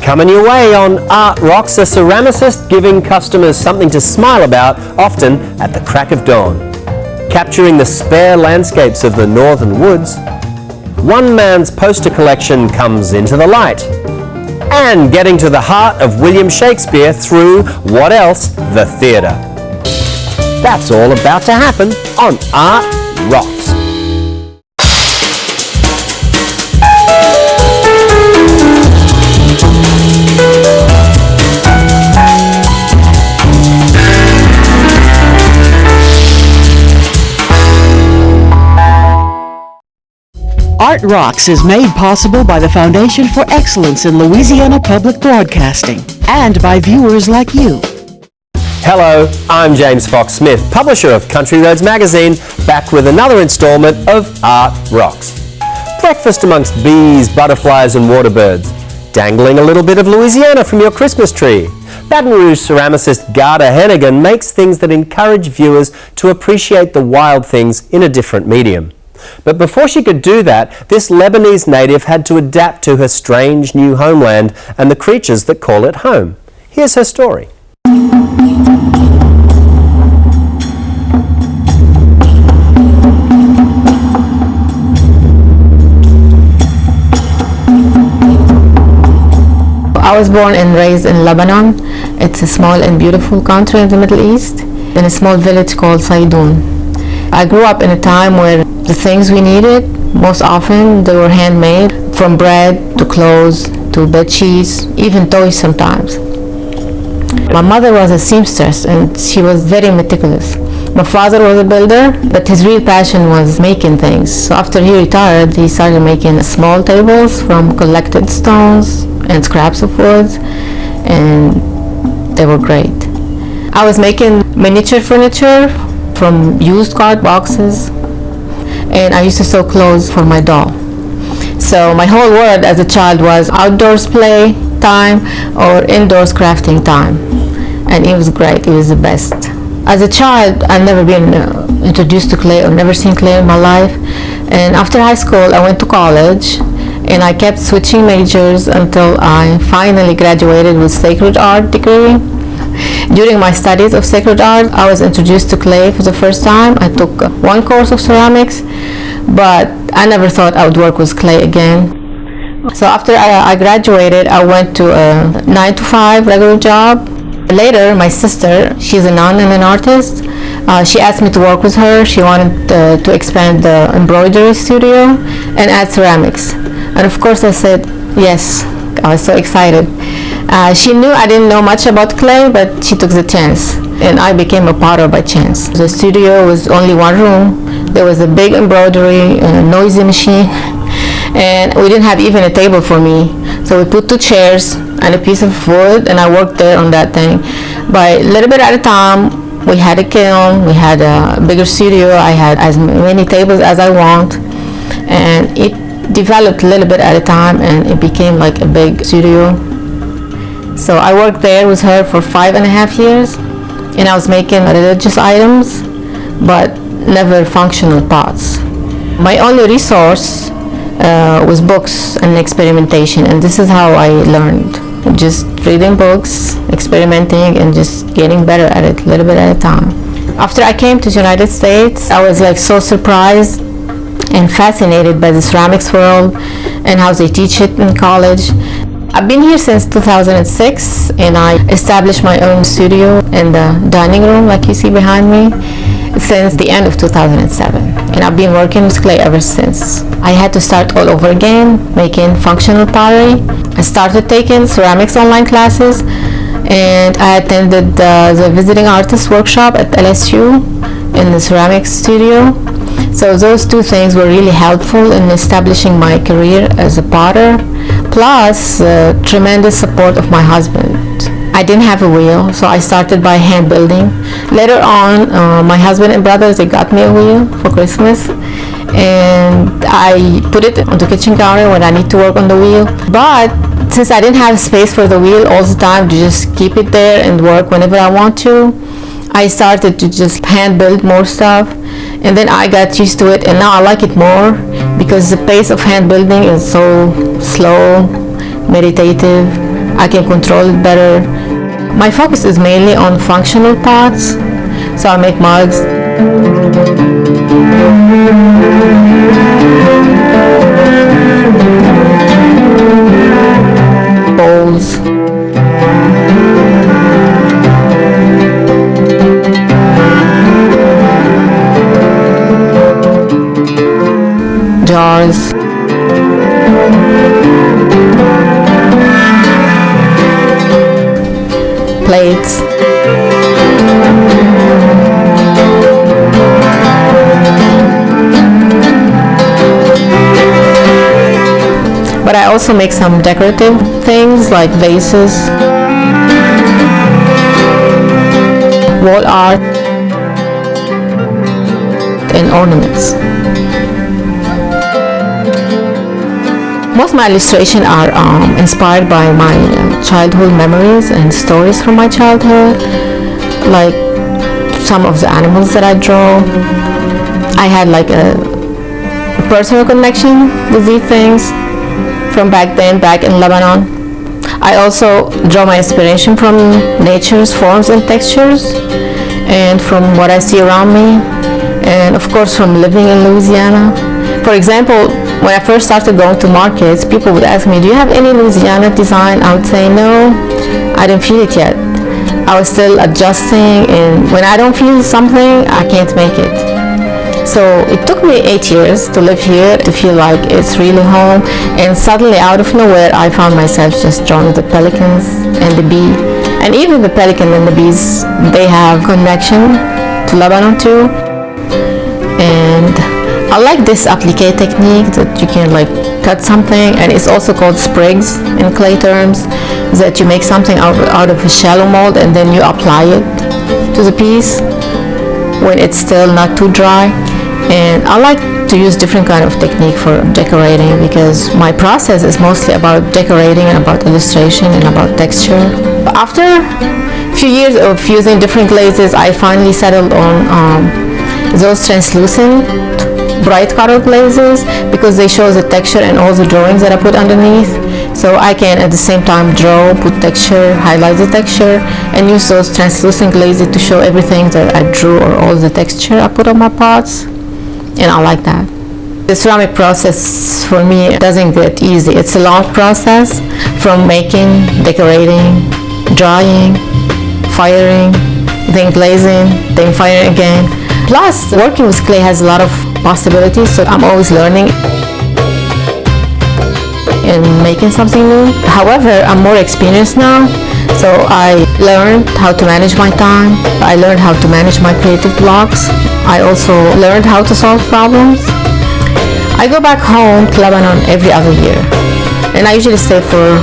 Coming your way on Art Rocks, a ceramicist giving customers something to smile about, often at the crack of dawn. Capturing the spare landscapes of the northern woods, one man's poster collection comes into the light. And getting to the heart of William Shakespeare through, what else, the theatre. That's all about to happen on Art Rocks. Art Rocks is made possible by the Foundation for Excellence in Louisiana Public Broadcasting and by viewers like you. Hello, I'm James Fox Smith, publisher of Country Roads Magazine, back with another installment of Art Rocks. Breakfast amongst bees, butterflies and waterbirds. Dangling a little bit of Louisiana from your Christmas tree. Baton Rouge ceramicist Ghada Henagan makes things that encourage viewers to appreciate the wild things in a different medium. But before she could do that, this Lebanese native had to adapt to her strange new homeland and the creatures that call it home. Here's her story. I was born and raised in Lebanon. It's a small and beautiful country in the Middle East, in a small village called Saydun. I grew up in a time where the things we needed, most often they were handmade, from bread to clothes to bed sheets, even toys sometimes. My mother was a seamstress and she was very meticulous. My father was a builder, but his real passion was making things. So after he retired, he started making small tables from collected stones and scraps of wood, and they were great. I was making miniature furniture from used card boxes, and I used to sew clothes for my doll. So my whole world as a child was outdoors play time or indoors crafting time, and it was great. It was the best. As a child, I'd never been introduced to clay or never seen clay in my life, and after high school I went to college and I kept switching majors until I finally graduated with sacred art degree. During my studies of sacred art, I was introduced to clay for the first time. I took one course of ceramics, but I never thought I would work with clay again. So after I graduated, I went to a 9-to-5 regular job. Later, my sister, she's a nun and an artist, she asked me to work with her. She wanted to expand the embroidery studio and add ceramics. And of course I said yes. I was so excited. She knew I didn't know much about clay, but she took the chance, and I became a potter by chance. The studio was only one room. There was a big embroidery and a noisy machine, and we didn't have even a table for me. So we put 2 chairs and a piece of wood, and I worked there on that thing. By a little bit at a time, we had a kiln, we had a bigger studio, I had as many tables as I want, and it developed a little bit at a time, and it became like a big studio. So I worked there with her for 5.5 years, and I was making religious items, but never functional pots. My only resource was books and experimentation, and this is how I learned. Just reading books, experimenting, and just getting better at it, a little bit at a time. After I came to the United States, I was like so surprised and fascinated by the ceramics world and how they teach it in college. I've been here since 2006, and I established my own studio in the dining room like you see behind me since the end of 2007, and I've been working with clay ever since. I had to start all over again, making functional pottery. I started taking ceramics online classes, and I attended the visiting artist workshop at LSU in the ceramics studio. So those 2 things were really helpful in establishing my career as a potter, plus tremendous support of my husband. I didn't have a wheel, so I started by hand building. Later on, my husband and brothers, they got me a wheel for Christmas, and I put it on the kitchen counter when I need to work on the wheel. But since I didn't have space for the wheel all the time to just keep it there and work whenever I want to, I started to just hand build more stuff, and then I got used to it, and now I like it more because the pace of hand building is so slow, meditative, I can control it better. My focus is mainly on functional pots, so I make mugs, bowls, jars, plates, but I also make some decorative things like vases, wall art, and ornaments. Most of my illustrations are inspired by my childhood memories and stories from my childhood, like some of the animals that I draw. I had like a personal connection with these things from back then, back in Lebanon. I also draw my inspiration from nature's forms and textures, and from what I see around me, and of course from living in Louisiana. For example, when I first started going to markets, people would ask me, do you have any Louisiana design? I would say no, I didn't feel it yet. I was still adjusting, and when I don't feel something, I can't make it. So it took me 8 years to live here to feel like it's really home, and suddenly out of nowhere I found myself just drawing the pelicans and the bee. And even the pelican and the bees, they have connection to Lebanon too. And I like this applique technique that you can like cut something, and it's also called sprigs in clay terms, that you make something out of a shallow mold and then you apply it to the piece when it's still not too dry. And I like to use different kind of technique for decorating, because my process is mostly about decorating and about illustration and about texture. But after a few years of using different glazes, I finally settled on those translucent bright color glazes, because they show the texture and all the drawings that I put underneath. So I can at the same time draw, put texture, highlight the texture, and use those translucent glazes to show everything that I drew or all the texture I put on my pots. And I like that. The ceramic process for me doesn't get easy. It's a long process, from making, decorating, drying, firing, then glazing, then firing again. Plus, working with clay has a lot of possibilities, so I'm always learning and making something new. However, I'm more experienced now, so I learned how to manage my time. I learned how to manage my creative blocks. I also learned how to solve problems. I go back home to Lebanon every other year, and I usually stay for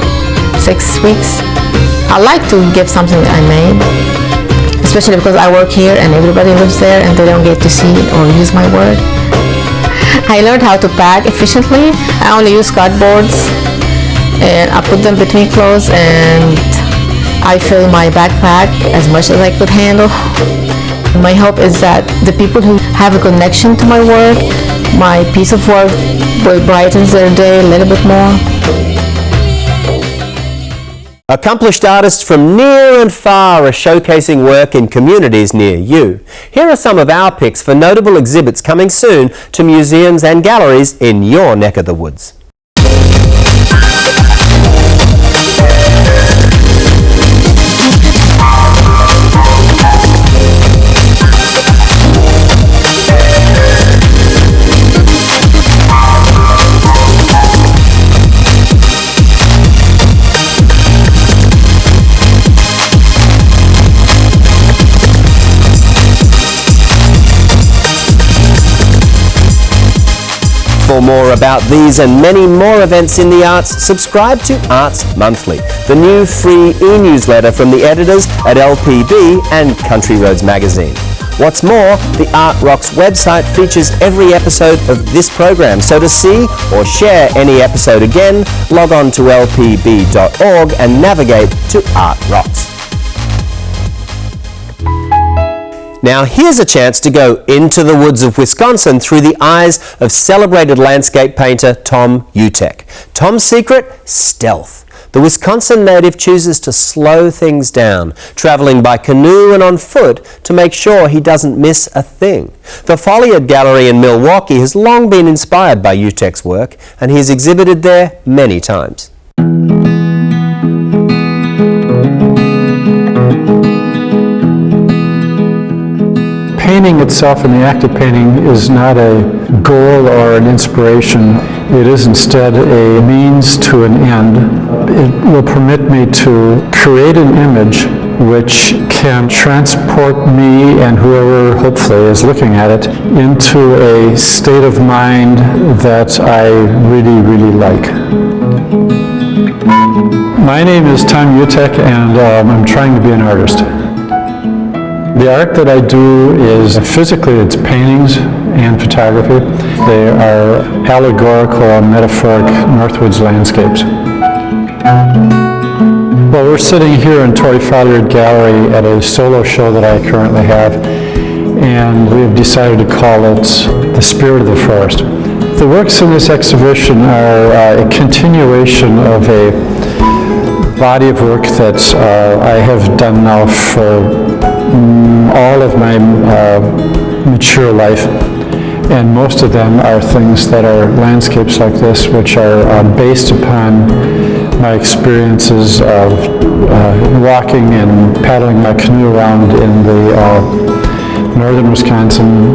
6 weeks. I like to give something that I made, especially because I work here and everybody lives there and they don't get to see or use my work. I learned how to pack efficiently. I only use cardboards, and I put them between clothes, and I fill my backpack as much as I could handle. My hope is that the people who have a connection to my work, my piece of work will brighten their day a little bit more. Accomplished artists from near and far are showcasing work in communities near you. Here are some of our picks for notable exhibits coming soon to museums and galleries in your neck of the woods. For more about these and many more events in the arts, subscribe to Arts Monthly, the new free e-newsletter from the editors at LPB and Country Roads magazine. What's more, the Art Rocks website features every episode of this program, so to see or share any episode again, log on to lpb.org and navigate to Art Rocks. Now here's a chance to go into the woods of Wisconsin through the eyes of celebrated landscape painter Tom Uttech. Tom's secret? Stealth. The Wisconsin native chooses to slow things down, traveling by canoe and on foot to make sure he doesn't miss a thing. The Folliard Gallery in Milwaukee has long been inspired by Uttech's work, and he has exhibited there many times. Painting itself and the act of painting is not a goal or an inspiration. It is instead a means to an end. It will permit me to create an image which can transport me and whoever hopefully is looking at it into a state of mind that I really, really like. My name is Tom Uttech, and I'm trying to be an artist. The art that I do is physically, it's paintings and photography. They are allegorical and metaphoric Northwoods landscapes. Well, we're sitting here in Torrey Folliard Gallery at a solo show that I currently have, and we've decided to call it The Spirit of the Forest. The works in this exhibition are a continuation of a body of work that I have done now for all of my mature life, and most of them are things that are landscapes like this, which are based upon my experiences of walking and paddling my canoe around in the northern Wisconsin,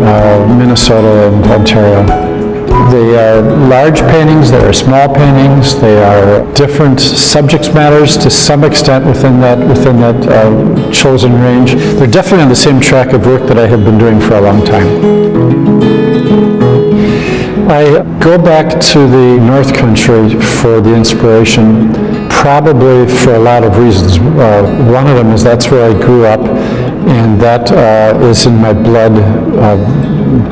Minnesota, and Ontario. They are large paintings, they are small paintings, they are different subject matters to some extent within that chosen range. They're definitely on the same track of work that I have been doing for a long time. I go back to the North Country for the inspiration, probably for a lot of reasons. One of them is that's where I grew up, and that is in my blood,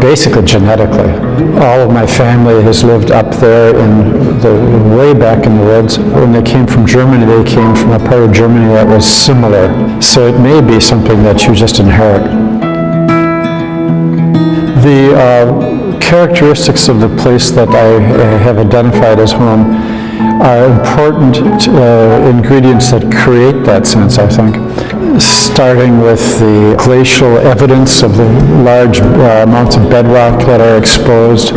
basically genetically. All of my family has lived up there way back in the woods. When they came from Germany, they came from a part of Germany that was similar. So it may be something that you just inherit. The characteristics of the place that I have identified as home are important ingredients that create that sense, I think. Starting with the glacial evidence of the large amounts of bedrock that are exposed,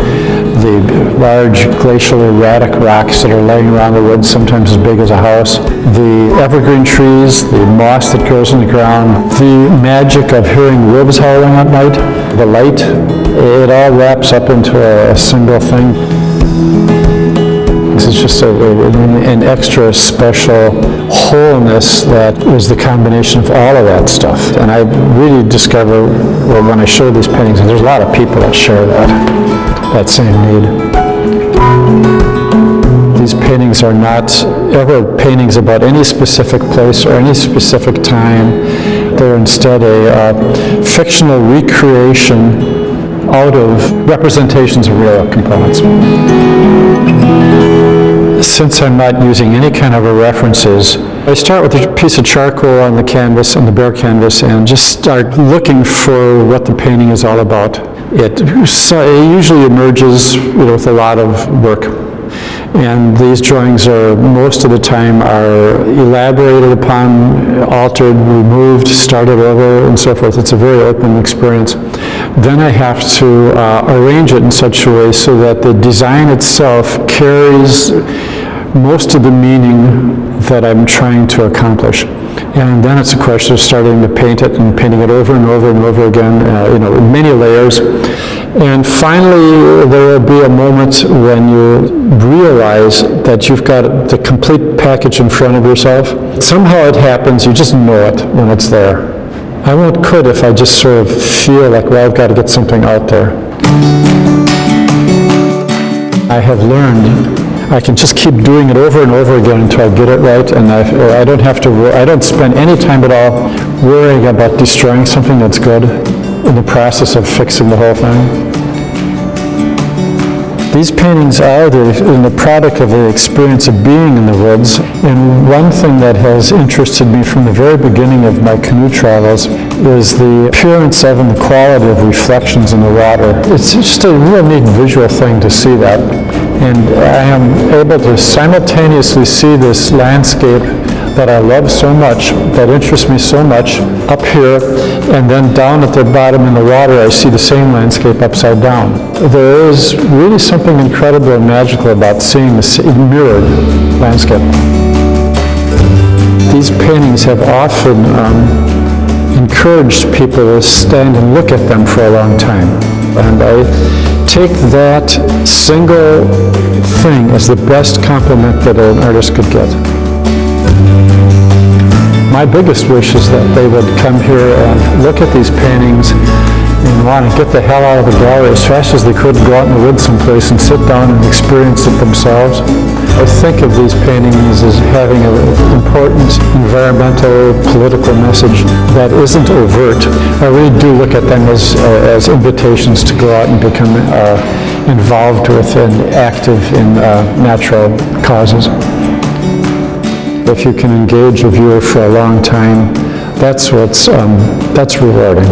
the large glacial erratic rocks that are laying around the woods, sometimes as big as a house, the evergreen trees, the moss that grows in the ground, the magic of hearing wolves howling at night, the light, it all wraps up into a single thing. This is just an extra special wholeness that is the combination of all of that stuff. And I really discover, well, when I show these paintings, and there's a lot of people that share that same need. These paintings are not ever paintings about any specific place or any specific time. They're instead a fictional recreation out of representations of real components. Since I'm not using any kind of references, I start with a piece of charcoal on the canvas, on the bare canvas, and just start looking for what the painting is all about. It usually emerges with a lot of work. And these drawings are, most of the time, are elaborated upon, altered, removed, started over, and so forth. It's a very open experience. Then I have to arrange it in such a way so that the design itself carries most of the meaning that I'm trying to accomplish. And then it's a question of starting to paint it and painting it over and over and over again, in many layers. And finally, there will be a moment when you realize that you've got the complete package in front of yourself. Somehow it happens, you just know it when it's there. I won't quit if I just sort of feel like, well, I've got to get something out there. I have learned I can just keep doing it over and over again until I get it right, and I don't spend any time at all worrying about destroying something that's good in the process of fixing the whole thing. These paintings are the product of the experience of being in the woods, and one thing that has interested me from the very beginning of my canoe travels is the appearance of and the quality of reflections in the water. It's just a real neat visual thing to see that. And I am able to simultaneously see this landscape that I love so much, that interests me so much, up here, and then down at the bottom in the water, I see the same landscape upside down. There is really something incredible and magical about seeing the mirrored landscape. These paintings have often encouraged people to stand and look at them for a long time. And I take that single thing as the best compliment that an artist could get. My biggest wish is that they would come here and look at these paintings and want to get the hell out of the gallery as fast as they could, go out in the woods someplace and sit down and experience it themselves. I think of these paintings as having an important environmental, political message that isn't overt. I really do look at them as invitations to go out and become involved with and active in natural causes. If you can engage a viewer for a long time, that's rewarding.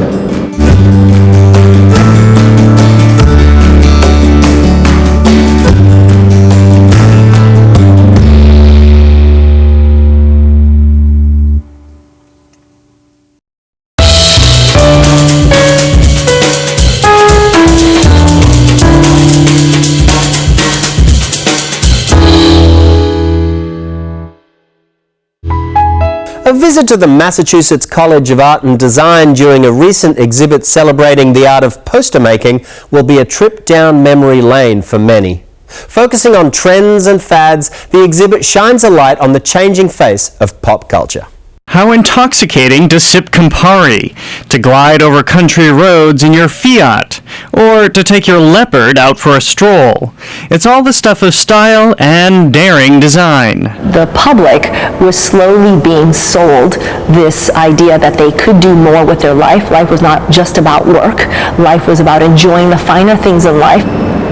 A visit to the Massachusetts College of Art and Design during a recent exhibit celebrating the art of poster making will be a trip down memory lane for many. Focusing on trends and fads, the exhibit shines a light on the changing face of pop culture. How intoxicating to sip Campari, to glide over country roads in your Fiat, or to take your Leopard out for a stroll. It's all the stuff of style and daring design. The public was slowly being sold this idea that they could do more with their life. Life was not just about work. Life was about enjoying the finer things in life.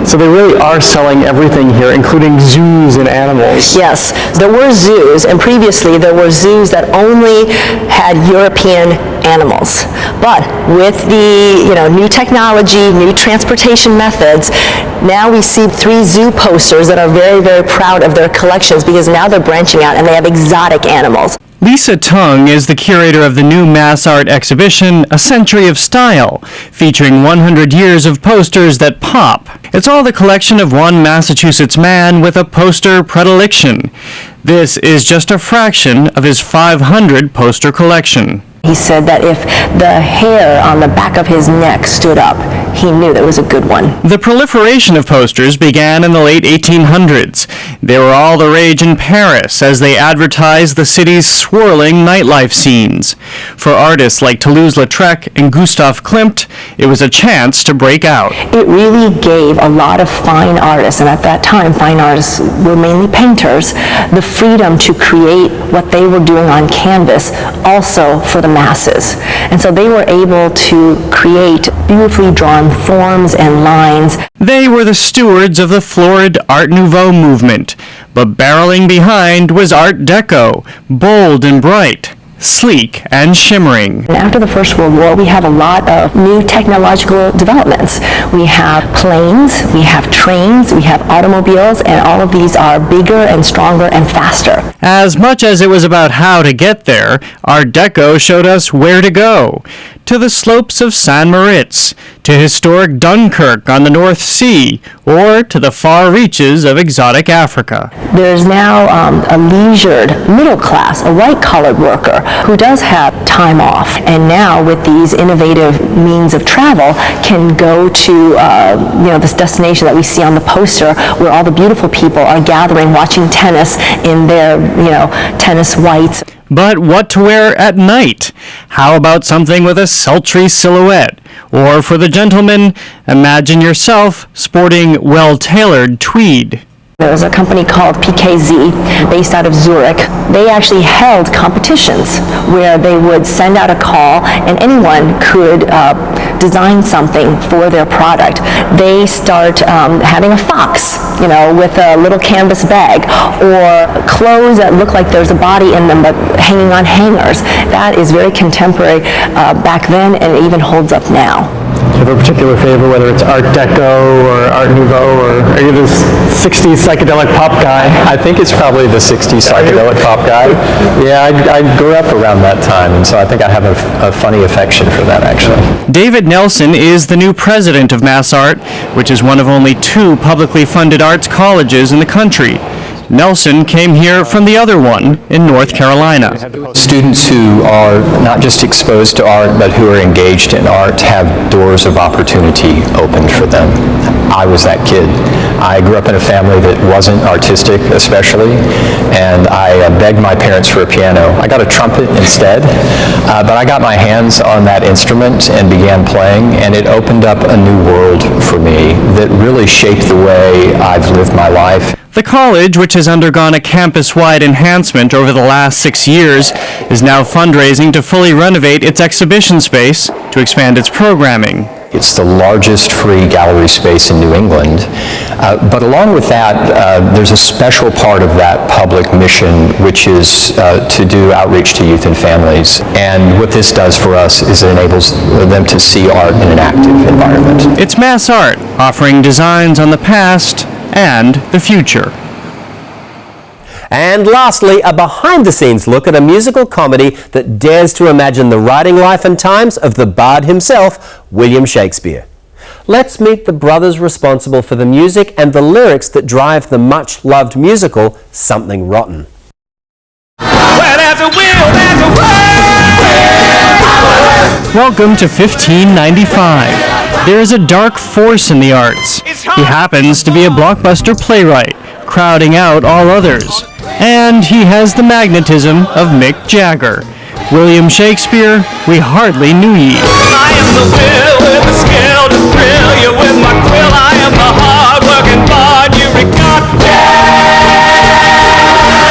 So they really are selling everything here, including zoos and animals. Yes, there were zoos, and previously there were zoos that only had European animals. But with the new technology, new transportation methods, now we see 3 zoo posters that are very, very proud of their collections because now they're branching out and they have exotic animals. Lisa Tung is the curator of the new mass art exhibition, A Century of Style, featuring 100 years of posters that pop. It's all the collection of one Massachusetts man with a poster predilection. This is just a fraction of his 500 poster collection. He said that if the hair on the back of his neck stood up, he knew that was a good one. The proliferation of posters began in the late 1800s. They were all the rage in Paris as they advertised the city's swirling nightlife scenes. For artists like Toulouse-Lautrec and Gustav Klimt, it was a chance to break out. It really gave a lot of fine artists, and at that time fine artists were mainly painters, the freedom to create what they were doing on canvas also for the masses. And so they were able to create beautifully drawn forms and lines. They were the stewards of the florid Art Nouveau movement, but barreling behind was Art Deco, bold and bright, sleek and shimmering. And after the First World War, we have a lot of new technological developments. We have planes, we have trains, we have automobiles, and all of these are bigger and stronger and faster. As much as it was about how to get there, Art Deco showed us where to go. To the slopes of San Moritz, to historic Dunkirk on the North Sea, or to the far reaches of exotic Africa. There's now a leisured middle class, a white-collared worker who does have time off, and now with these innovative means of travel can go to this destination that we see on the poster where all the beautiful people are gathering watching tennis in their tennis whites. But what to wear at night? How about something with a sultry silhouette? Or for the gentleman, imagine yourself sporting well-tailored tweed. There's a company called PKZ, based out of Zurich. They actually held competitions where they would send out a call and anyone could design something for their product. They start having a fox, with a little canvas bag, or clothes that look like there's a body in them but hanging on hangers. That is very contemporary back then, and it even holds up now. Do you have a particular favorite, whether it's Art Deco or Art Nouveau, or are you this 60s psychedelic pop guy? I think it's probably the 60s psychedelic pop guy. Yeah, I grew up around that time, and so I think I have a funny affection for that, actually. David Nelson is the new president of MassArt, which is one of only 2 publicly funded arts colleges in the country. Nelson came here from the other one in North Carolina. Students who are not just exposed to art, but who are engaged in art have doors of opportunity opened for them. I was that kid. I grew up in a family that wasn't artistic, especially, and I begged my parents for a piano. I got a trumpet instead, but I got my hands on that instrument and began playing, and it opened up a new world for me that really shaped the way I've lived my life. The college, which has undergone a campus-wide enhancement over the last 6 years, is now fundraising to fully renovate its exhibition space to expand its programming. It's the largest free gallery space in New England. But along with that, there's a special part of that public mission, which is to do outreach to youth and families. And what this does for us is it enables them to see art in an active environment. It's MassArt, offering designs on the past and the future. And lastly, a behind-the-scenes look at a musical comedy that dares to imagine the writing life and times of the bard himself, William Shakespeare. Let's meet the brothers responsible for the music and the lyrics that drive the much-loved musical Something Rotten. Well, there's a will, there's a way. Welcome to 1595. There is a dark force in the arts. He happens to be a blockbuster playwright, crowding out all others. And he has the magnetism of Mick Jagger. William Shakespeare, we hardly knew ye. I am the will with the skill to thrill you with my quill. I am the hard-working bard you regard.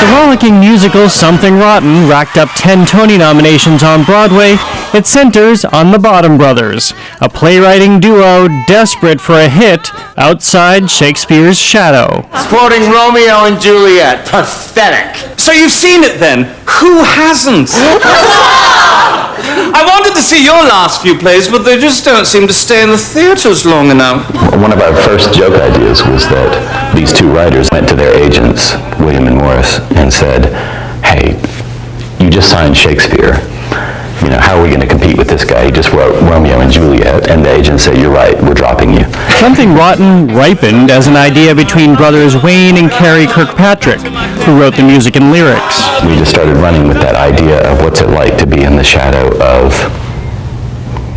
The rollicking musical Something Rotten racked up 10 Tony nominations on Broadway. It centers on the Bottom Brothers, a playwriting duo desperate for a hit outside Shakespeare's shadow. Quoting Romeo and Juliet. Pathetic. So you've seen it then. Who hasn't? I wanted to see your last few plays, but they just don't seem to stay in the theaters long enough. One of our first joke ideas was that these 2 writers went to their agents, William and Morris, and said, hey, you just signed Shakespeare. You know, how are we going to compete with this guy? He just wrote Romeo and Juliet. And the agents said, you're right, we're dropping you. Something Rotten ripened as an idea between brothers Wayne and Carrie Kirkpatrick, who wrote the music and lyrics. We just started running with that idea of what's it like to be in the shadow of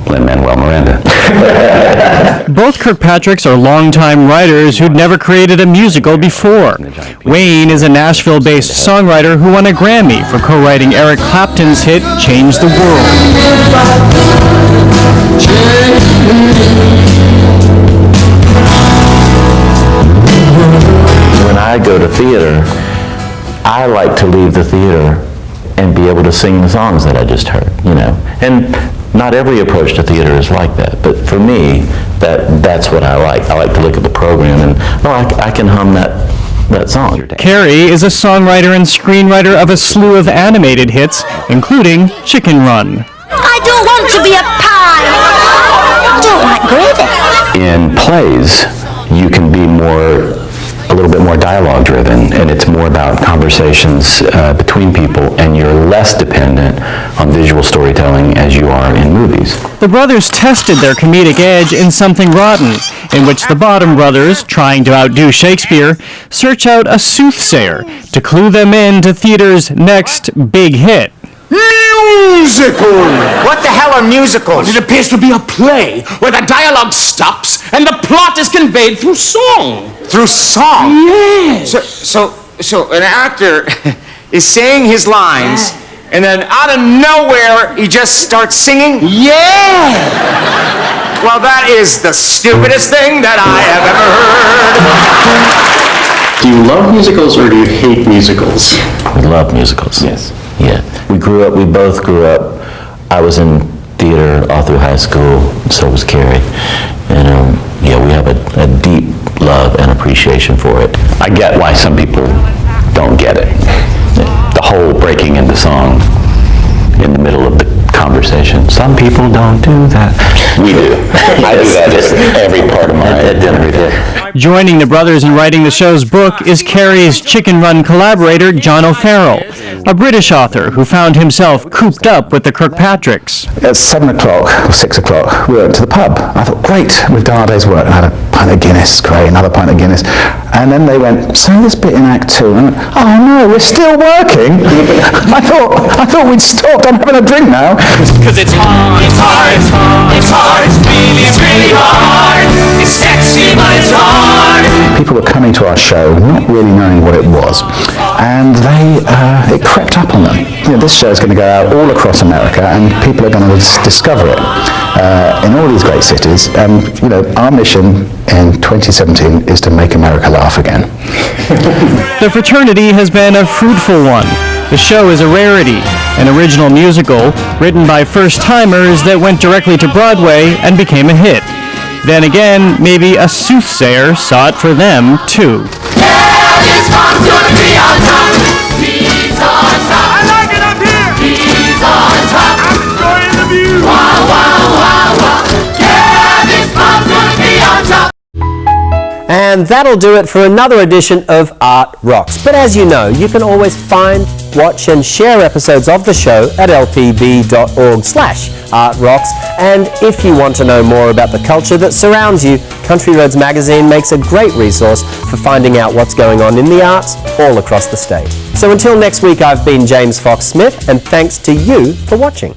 Lin-Manuel Miranda. Both Kirkpatricks are longtime writers who'd never created a musical before. Wayne is a Nashville-based songwriter who won a Grammy for co-writing Eric Clapton's hit Change the World. When I go to theater, I like to leave the theater and be able to sing the songs that I just heard, you know. And not every approach to theater is like that, but for me, that's what I like. I like to look at the program and, I can hum that song. Carrie is a songwriter and screenwriter of a slew of animated hits, including Chicken Run. I don't want to be a pie. I don't like gravy. In plays, you can be a little bit more dialogue driven, and it's more about conversations between people, and you're less dependent on visual storytelling as you are in movies. The brothers tested their comedic edge in Something Rotten, in which the Bottom Brothers, trying to outdo Shakespeare, search out a soothsayer to clue them in to theater's next big hit. Musical! What the hell are musicals? It appears to be a play where the dialogue stops and the plot is conveyed through song. Through song? Yes. So an actor is saying his lines, and then out of nowhere he just starts singing? Yeah! Well, that is the stupidest thing that I have ever heard. Do you love musicals or do you hate musicals? We love musicals. Yes. Yeah. We both grew up. I was in theater all through high school, so was Carrie. And we have a deep love and appreciation for it. I get why some people don't get it. The whole breaking into song in the middle of the conversation. Some people don't do that. We do. I do that just every part of my dinner. Joining the brothers in writing the show's book is Carrie's Chicken Run collaborator, John O'Farrell, a British author who found himself cooped up with the Kirkpatricks. At 7 o'clock or 6 o'clock, we went to the pub. I thought, great, we've done our day's work. I had a pint of Guinness, great, another pint of Guinness. And then they went, so this bit in Act 2. And I went, oh no, we're still working. I thought we'd stopped. I'm having a drink now. Because it's hard, it's hard, it's hard, it's really hard. It's sexy, but it's hard. People were coming to our show not really knowing what it was, and it crept up on them. This show is going to go out all across America, and people are going to discover it in all these great cities. And our mission in 2017 is to make America laugh again. The fraternity has been a fruitful one. The show is a rarity, an original musical written by first-timers that went directly to Broadway and became a hit. Then again, maybe a soothsayer saw it for them, too. And that'll do it for another edition of Art Rocks. But as you know, you can always find, watch and share episodes of the show at lpb.org/artrocks. And if you want to know more about the culture that surrounds you, Country Roads magazine makes a great resource for finding out what's going on in the arts all across the state. So until next week, I've been James Fox Smith, and thanks to you for watching.